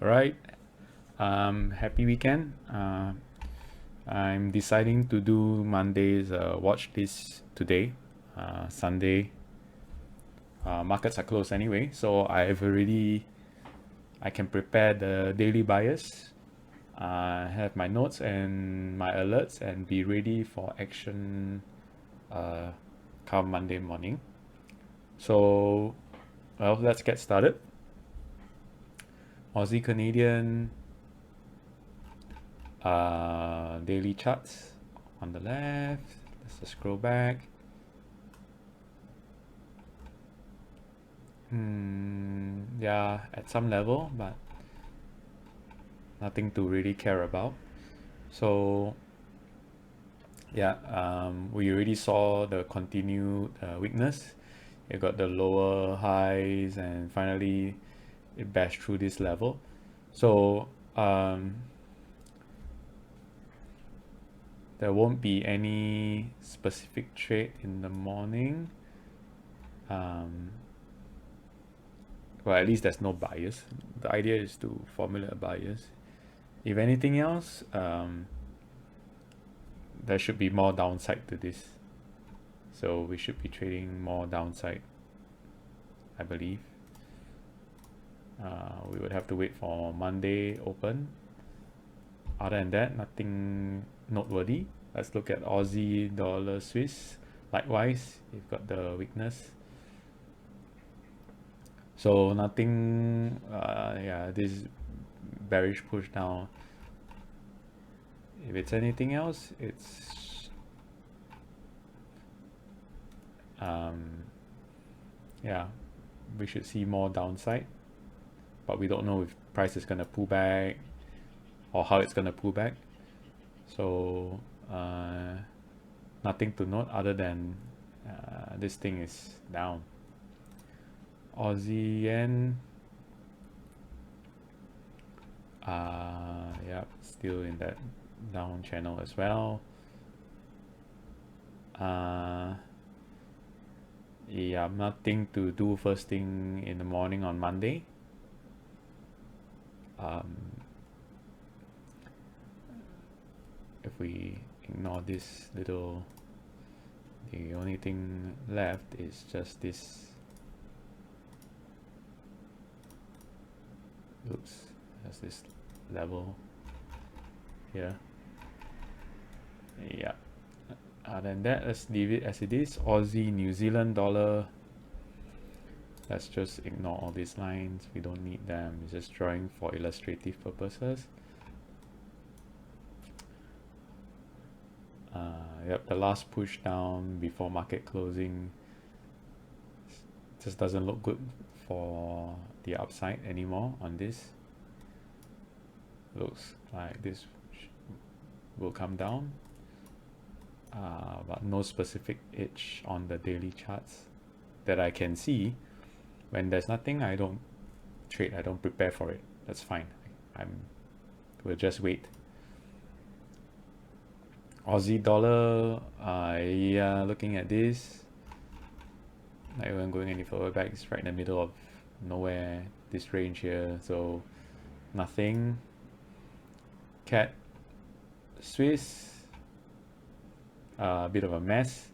Alright, happy weekend. I'm deciding to do Monday's watch list today. Sunday, markets are closed anyway, so I can prepare the daily bias, have my notes and my alerts, and be ready for action uh, come Monday morning. So, well, let's get started. Aussie Canadian daily charts on the left. Let's just scroll back. Yeah, at some level, but nothing to really care about. So yeah, we already saw the continued weakness. It got the lower highs and finally it bashed through this level. So there won't be any specific trade in the morning. Well, at least there's no bias. The idea is to formulate a bias. If anything else, there should be more downside to this. So we should be trading more downside, I believe. We would have to wait for Monday open. Other than that, nothing noteworthy. Let's look at Aussie dollar Swiss. Likewise, you've got the weakness. So nothing, yeah, this bearish push down. If it's anything else, it's yeah, we should see more downside, but we don't know if price is gonna pull back or how it's gonna pull back. So nothing to note other than this thing is down. Aussie yen, yeah, still in that down channel as well. Yeah, nothing to do first thing in the morning on Monday. If we ignore this little, the only thing left is just this. Oops, there's this level here. Yeah. Other than that, let's leave it as it is. Aussie, New Zealand dollar. Let's just ignore all these lines. We don't need them. It's just drawing for illustrative purposes. Yep, the last push down before market closing just doesn't look good for the upside anymore on this. Looks like this will come down, but no specific edge on the daily charts that I can see. When there's nothing, I don't trade, I don't prepare for it. That's fine. We'll just wait. Aussie dollar, yeah, looking at this, not even going any further back. It's right in the middle of nowhere, this range here, so nothing. Cat Swiss, a bit of a mess.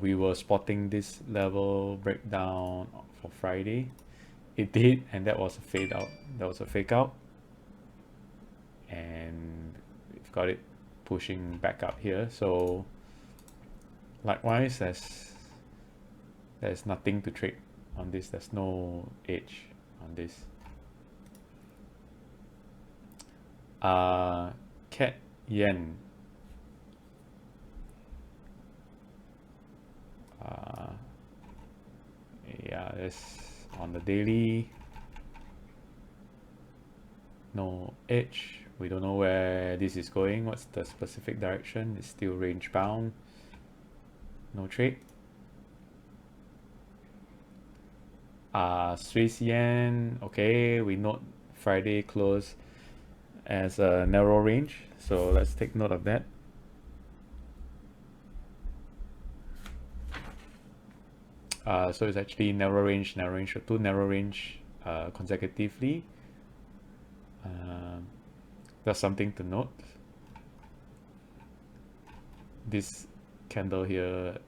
We were spotting this level breakdown for Friday. It did, and that was a fade out. That was a fake out, and we've got it pushing back up here. So likewise, there's nothing to trade on this. There's no edge on this. Cat yen. Yeah, it's on the daily. No edge. We don't know where this is going. What's the specific direction? It's still range bound. No trade. Swiss yen. Okay, we note Friday close as a narrow range, so let's take note of that. So it's actually narrow range, so two narrow range consecutively. That's something to note. This candle here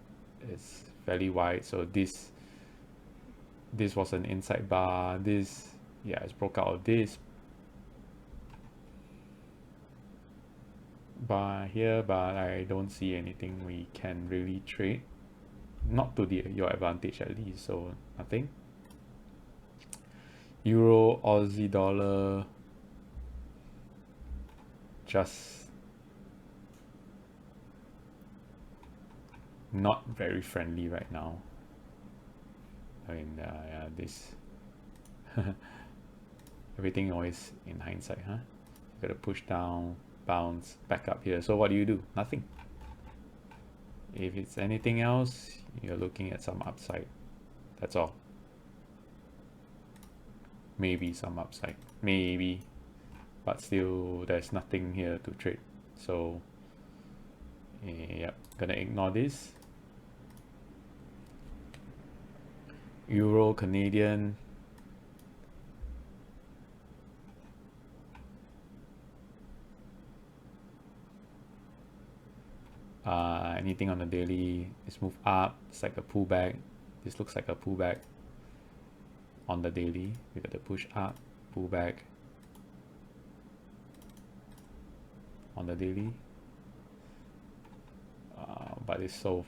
is fairly wide, so this was an inside bar. This, yeah, it's broke out of this bar here, but I don't see anything we can really trade, not to your advantage at least. So nothing. Euro, Aussie dollar, just not very friendly right now. I mean, yeah, this everything always in hindsight, huh? You gotta push down, bounce back up here. So what do? Nothing. If it's anything else, you're looking at some upside. That's all. Maybe some upside, maybe, but still there's nothing here to trade. So yeah, gonna ignore this. Euro, Canadian, anything on the daily is moved up. It's like a pullback. This looks like a pullback on the daily. We got to push up, pullback on the daily, but it's so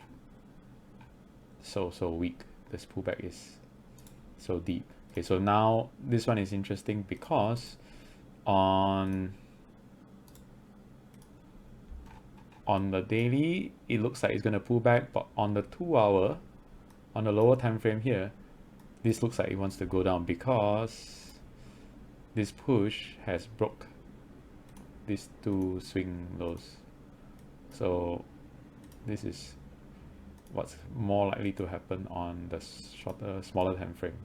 weak. This pullback is so deep. Okay, so now this one is interesting because on the daily it looks like it's going to pull back, but on the 2 hour, on the lower time frame here, this looks like it wants to go down because this push has broke these two swing lows. So this is what's more likely to happen on the smaller time frame,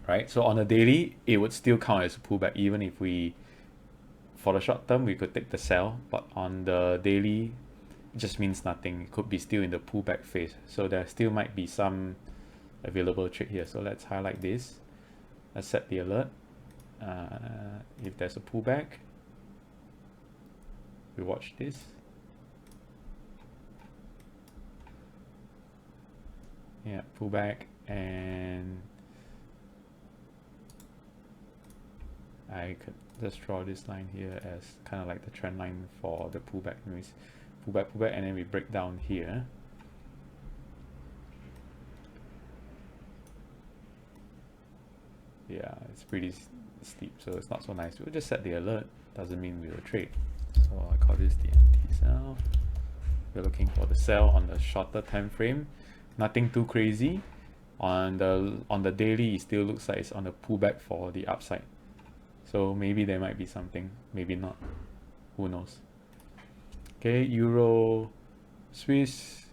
right? So on the daily, it would still count as a pullback, even if we, for the short term, we could take the sell, but on the daily, it just means nothing. It could be still in the pullback phase, so there still might be some available trade here. So let's highlight this. Let's set the alert. If there's a pullback, we watch this. Yeah, pullback, and I could just draw this line here as kind of like the trend line for the pullback. Anyways, pullback, and then we break down here. Yeah, it's pretty steep, so it's not so nice. We'll just set the alert. Doesn't mean we will trade. So I call this the anti-sell. We're looking for the sell on the shorter time frame. Nothing too crazy. On the daily, it still looks like it's on a pullback for the upside. So maybe there might be something, maybe not. Who knows? Okay, Euro, Swiss.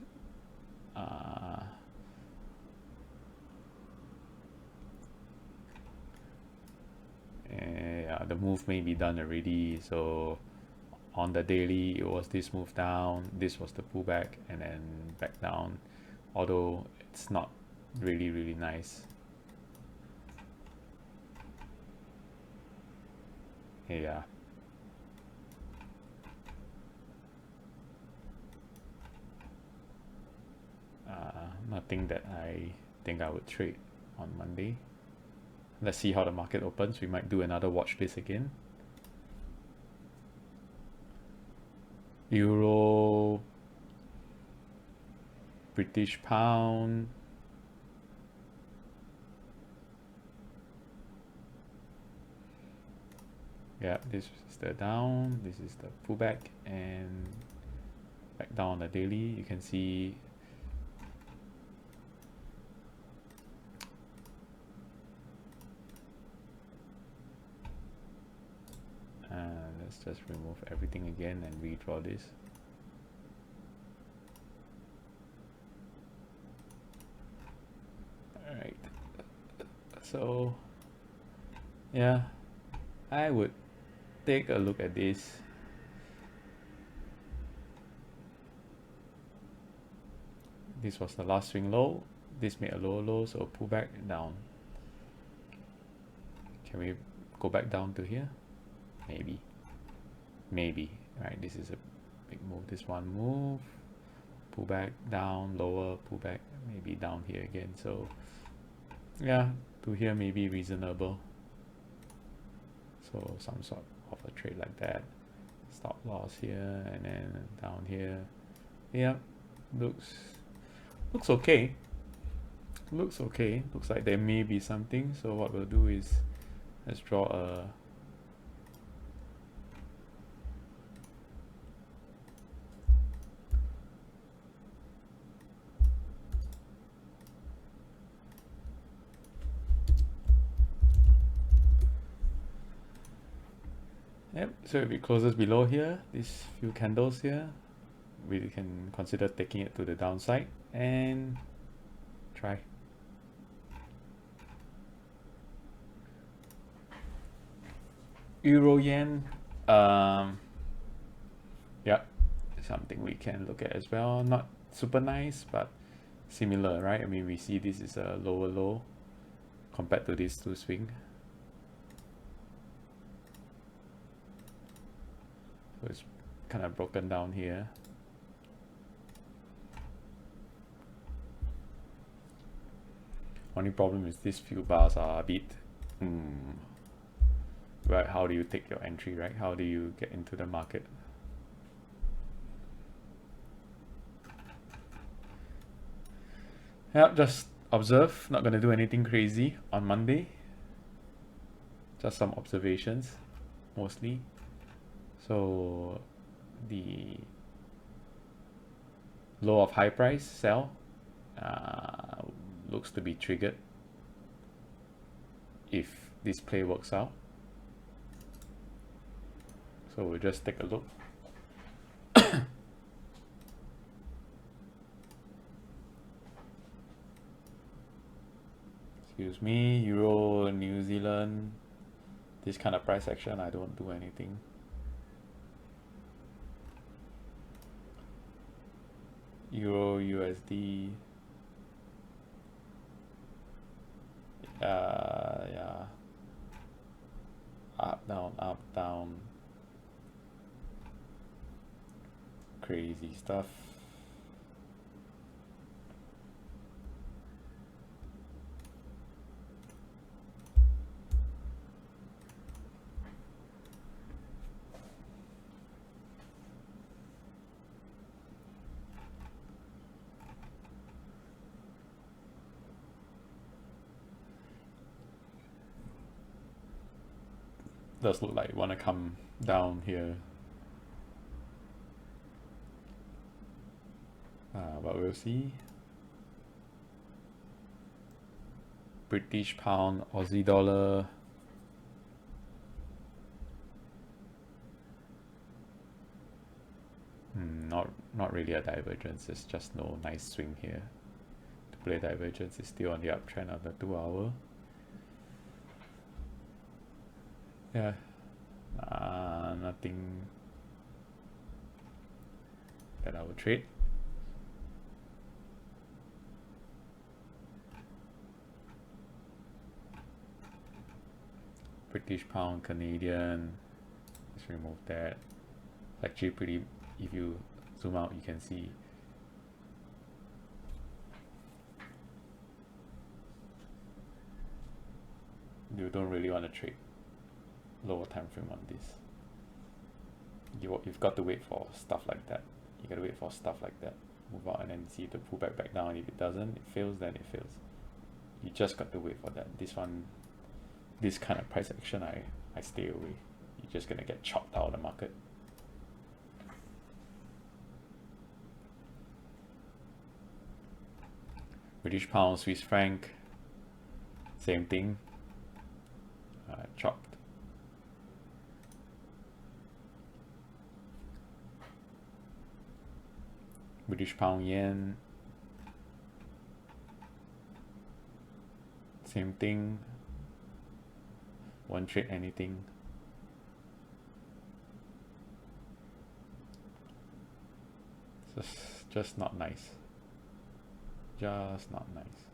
Yeah, the move may be done already. So on the daily, it was this move down. This was the pullback, and then back down. Although it's not really nice. Yeah. Nothing that I think I would trade on Monday. Let's see how the market opens. We might do another watch list again. Euro, British pound. Yeah, this is the down, this is the pullback, and back down on the daily. You can see let's just remove everything again and redraw this. All right, so yeah, I would take a look at this. This was the last swing low. This made a lower low, so pull back and down. Can we go back down to here? Maybe. Right, this is a big move. This one move, pull back down, lower, pull back, maybe down here again. So yeah, to here maybe reasonable. So some sort of a trade like that. Stop loss here and then down here. Yeah, looks okay. Looks okay. Looks like there may be something. So what we'll do is let's draw a Yep, so if it closes below here, these few candles here, we can consider taking it to the downside and try. Euro yen, yeah, something we can look at as well. Not super nice, but similar, right? I mean, we see this is a lower low compared to these two swing. So it's kind of broken down here. Only problem is these few bars are a bit right. How do you take your entry, right? How do you get into the market? Yeah, just observe. Not gonna do anything crazy on Monday. Just some observations mostly. So the low of high price sell looks to be triggered if this play works out. So we'll just take a look. Excuse me, Euro, New Zealand, this kind of price action, I don't do anything. Euro, USD, yeah, up, down, crazy stuff. Does look like want to come down here, but we'll see. British pound, Aussie dollar, not really a divergence. It's just no nice swing here. To play divergence is still on the uptrend of the 2 hour. Yeah, nothing that I would trade. British pound, Canadian, let's remove that. Actually pretty, if you zoom out you can see you don't really want to trade lower time frame on this. You've got to wait for stuff like that. You gotta wait for stuff like that. Move out and then see the pull back down. If it doesn't, it fails, then it fails. You just got to wait for that. This kind of price action, I stay away. You're just gonna get chopped out of the market. British pound, Swiss franc, same thing. Chopped. British pound, yen, same thing. Won't trade anything. Just not nice. Just not nice.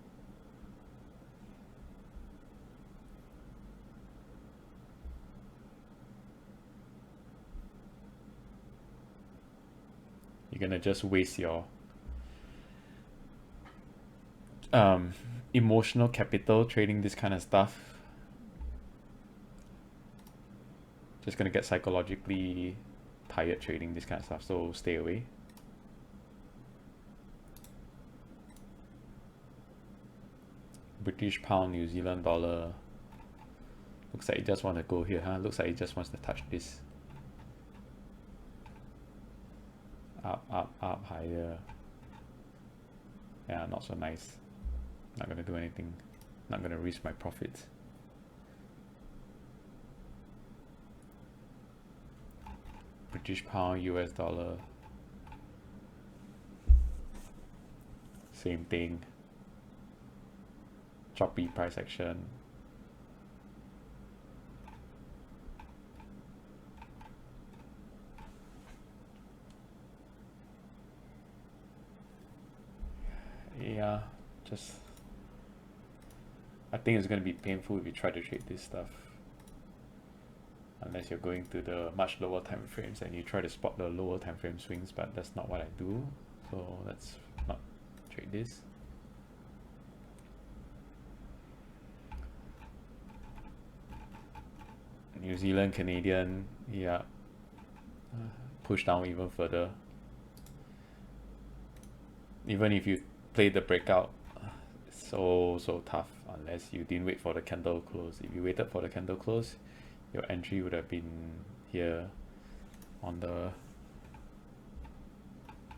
gonna just waste your emotional capital trading this kind of stuff. Just gonna get psychologically tired trading this kind of stuff, so stay away. British pound, New Zealand dollar. Looks like it just want to go here, huh? Looks like it just wants to touch this. Up, higher. Yeah, not so nice. Not gonna do anything. Not gonna risk my profits. British pound, US dollar. Same thing. Choppy price action. Yeah, just I think it's gonna be painful if you try to trade this stuff. Unless you're going to the much lower time frames and you try to spot the lower time frame swings, but that's not what I do. So let's not trade this. New Zealand, Canadian, yeah, push down even further. Even if you play the breakout, it's so tough unless you didn't wait for the candle close. If you waited for the candle close, your entry would have been here on the,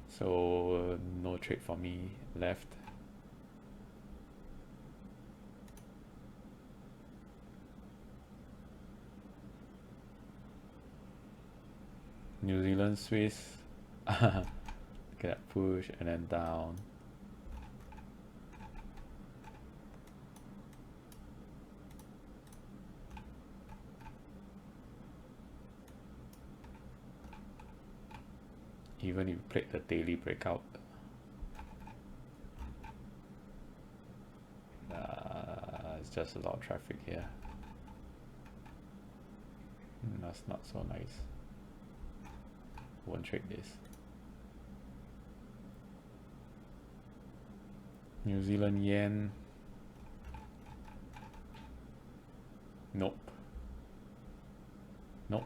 so no trade for me left. New Zealand, Swiss. Look at that push and then down. Even if you played the daily breakout, it's just a lot of traffic here. That's not so nice. Won't trade this. New Zealand yen. Nope. Nope.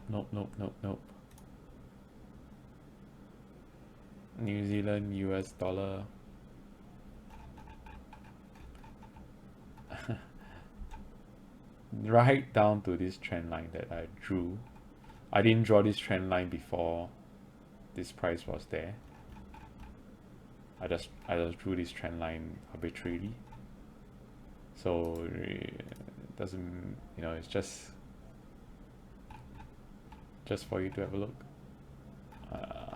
New Zealand US dollar. Right down to this trend line that I drew. I didn't draw this trend line before this price was there. I just drew this trend line arbitrarily. So it doesn't, it's just for you to have a look.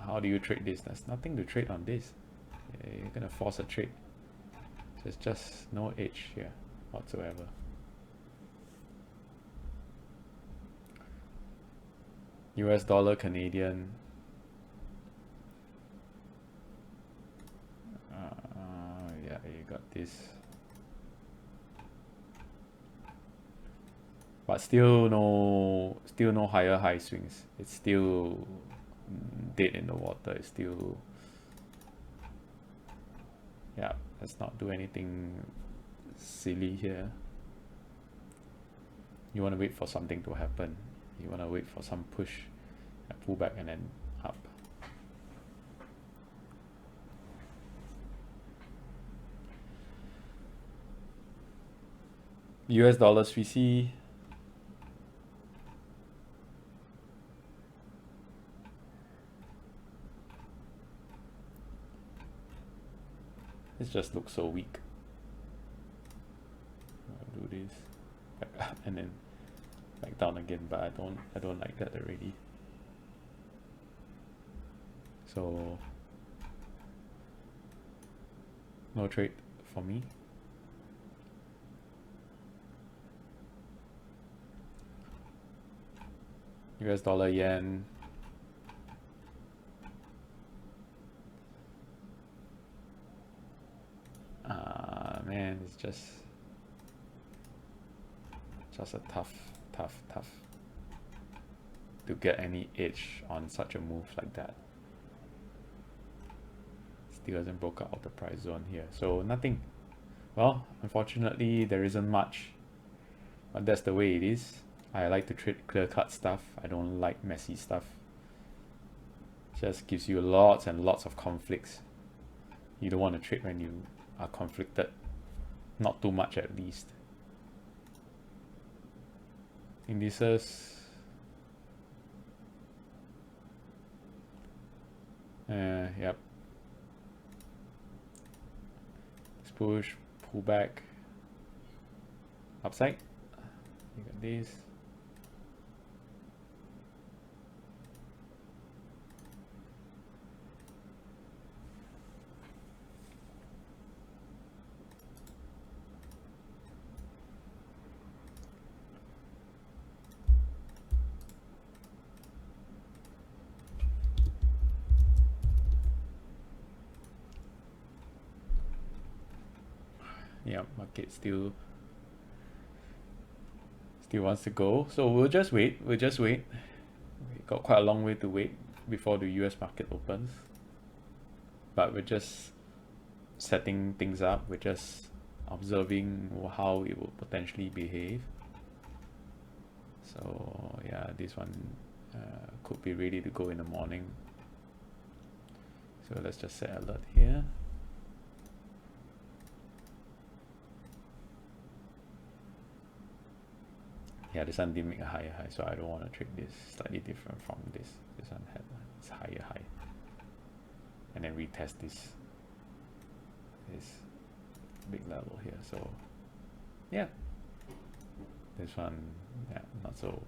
How do you trade this? There's nothing to trade on this. You're gonna force a trade. There's just no edge here whatsoever. US dollar, Canadian. Yeah, you got this. But still no higher high swings. It's still dead in the water. It's still, yeah, let's not do anything silly here. You want to wait for something to happen. You want to wait for some push and pull back and then up. US dollars, we see it just looks so weak. I'll do this back up and then back down again, but I don't like that already. So no trade for me. US dollar, yen. Man, it's just a tough to get any edge on such a move like that. Still hasn't broke out of the price zone here, so nothing. Well, unfortunately there isn't much, but that's the way it is. I like to trade clear cut stuff. I don't like messy stuff. Just gives you lots and lots of conflicts. You don't want to trade when you are conflicted. Not too much at least. Indices. Yep. Let's push, pull back. Upside. You got this. Yeah, market still wants to go, so we'll just wait. We got quite a long way to wait before the US market opens, but we're just setting things up. We're just observing how it will potentially behave. So yeah, this one could be ready to go in the morning, so let's just set alert here. Yeah, this one didn't make a higher high, so I don't want to trade this. Slightly different from this. This one had its higher high, and then retest this big level here. So yeah, this one, yeah, not so.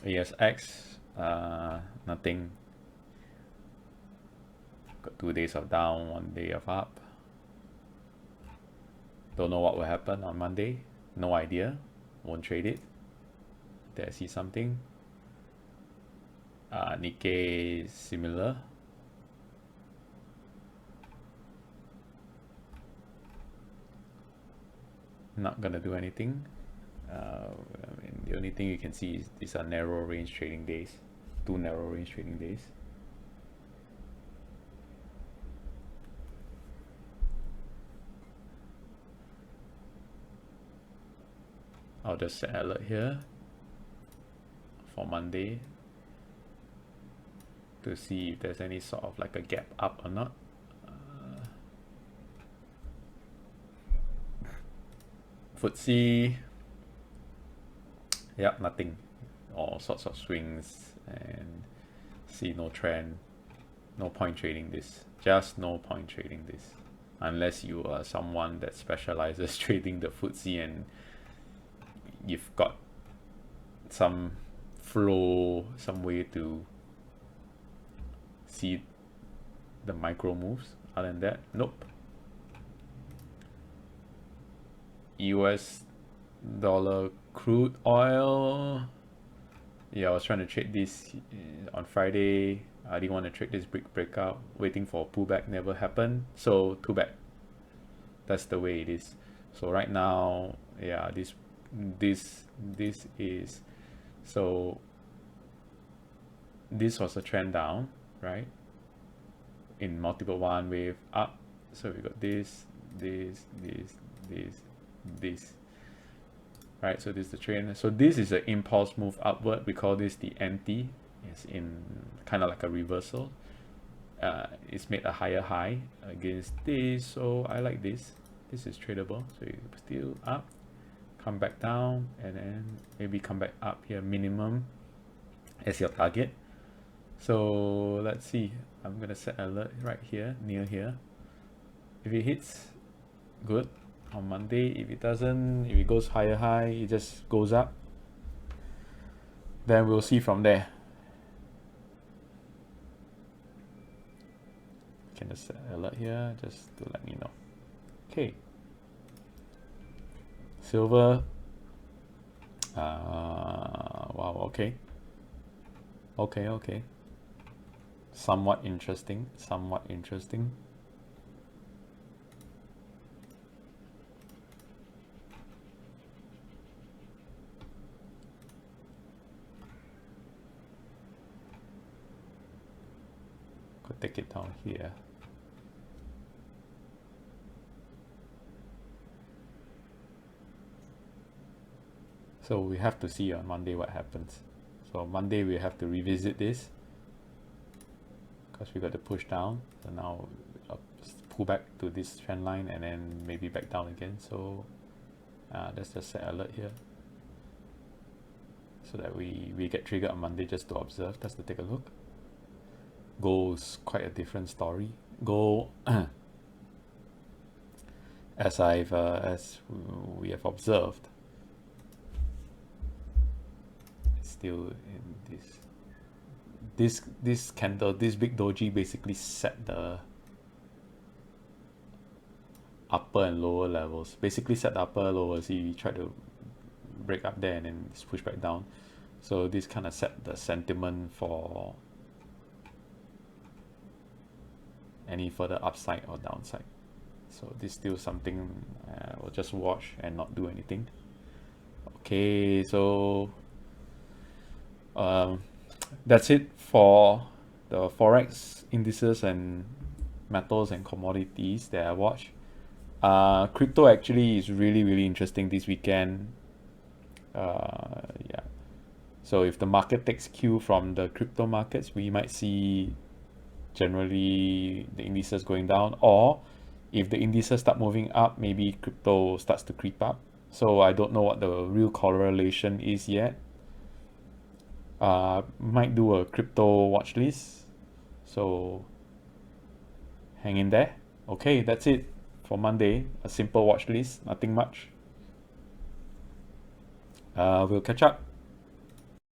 ASX, nothing. Got 2 days of down, 1 day of up. Don't know what will happen on Monday. No idea. Won't trade it. Did I see something? Nikkei is similar. Not gonna do anything. I mean, the only thing you can see is these are narrow range trading days. 2 narrow range trading days. I'll just set alert here for Monday to see if there's any sort of like a gap up or not. FTSE, yep, nothing. All sorts of swings and see no trend. No point trading this. Just no point trading this. Unless you are someone that specializes trading the FTSE and you've got some flow, some way to see the micro moves. Other than that, nope. US dollar crude oil. Yeah, I was trying to trade this on Friday. I didn't want to trade this big breakout. Waiting for a pullback never happened. So too bad. That's the way it is. So right now, yeah, this is, so this was a trend down, right? In multiple one wave up. So we got this, right? So this is the trend. So this is an impulse move upward. We call this the anti. It's in kind of like a reversal. It's made a higher high against this, so I like this. This is tradable. So you still up, come back down, and then maybe come back up here, minimum as your target. So let's see. I'm gonna set alert right here, near here. If it hits, good. On Monday, if it doesn't, if it goes higher high, it just goes up, then we'll see from there. Can just set alert here just to let me know. Okay, silver, wow, okay, somewhat interesting. Could take it down here. So we have to see on Monday what happens. So Monday we have to revisit this because we got to push down. So now pull back to this trend line and then maybe back down again. So let's just set alert here so that we get triggered on Monday just to observe, just to take a look. Gold's quite a different story. Gold, as we have observed, still in this candle, this big doji basically set the upper and lower levels. Basically set the upper lower. See, we tried to break up there and then just push back down. So this kind of set the sentiment for any further upside or downside. So this is still something we'll just watch and not do anything. Okay, so that's it for the forex indices and metals and commodities that I watch. Crypto actually is really interesting this weekend. Yeah, so if the market takes cue from the crypto markets, we might see generally the indices going down, or if the indices start moving up, maybe crypto starts to creep up. So I don't know what the real correlation is yet. Might do a crypto watch list, so hang in there. Okay, that's it for Monday. A simple watch list, nothing much. We'll catch up